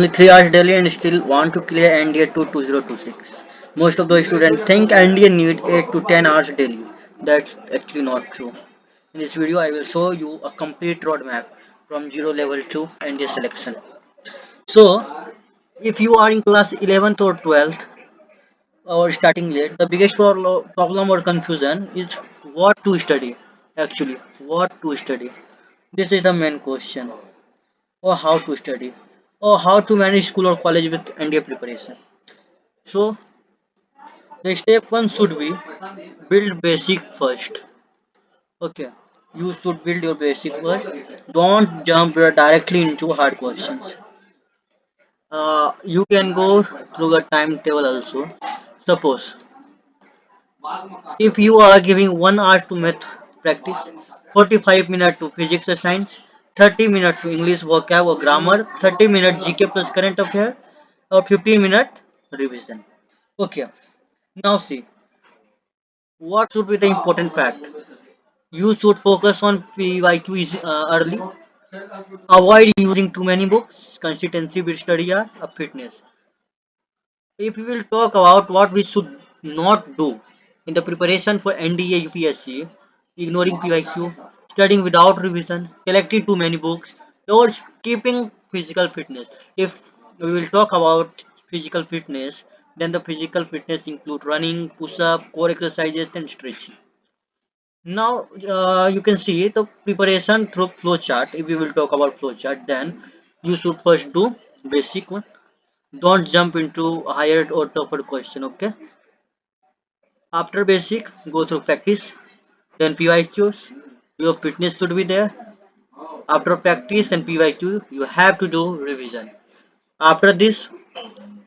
only 3 hours daily and still want to clear NDA to 2026. Most of the students think NDA need 8 to 10 hours daily. That's actually not true. In this video, I will show you a complete roadmap from 0 level to NDA selection. So, if you are in class 11th or 12th or starting late, the biggest problem or confusion is what to study. Actually, what to study. This is the main question. Or how to study. Or how to manage school or college with NDA preparation. So, the step one should be build basic first. Okay, you should build your basic first. Don't jump directly into hard questions. You can go through a timetable also. Suppose if you are giving 1 hour to math practice, 45 minutes to physics or science, 30 minutes to English vocab or grammar, 30 minutes GK plus current affair, or 15 minutes revision. Okay, now see what should be the important fact. You should focus on PYQ early. Avoid using too many books. Consistency with study are a fitness. If we will talk about what we should not do in the preparation for NDA UPSC, ignoring PYQ, studying without revision, collecting too many books, or keeping physical fitness. If we will talk about physical fitness, then the physical fitness include running, push-up, core exercises, and stretching. Now you can see the preparation through flow chart. If we will talk about flow chart, then you should first do basic one. Don't jump into higher or tougher question. Okay. After basic, go through practice. Then PYQs. Your fitness should be there. After practice and PYQ, you have to do revision. After this,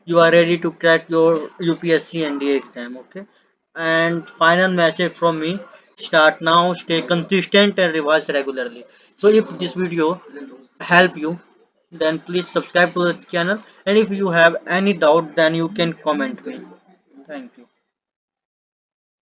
you are ready to crack your UPSC NDA exam. Okay. And final message from me: start now, stay consistent, and revise regularly. So if this video help you, then please subscribe to the channel, and if you have any doubt, then you can comment me. Thank you.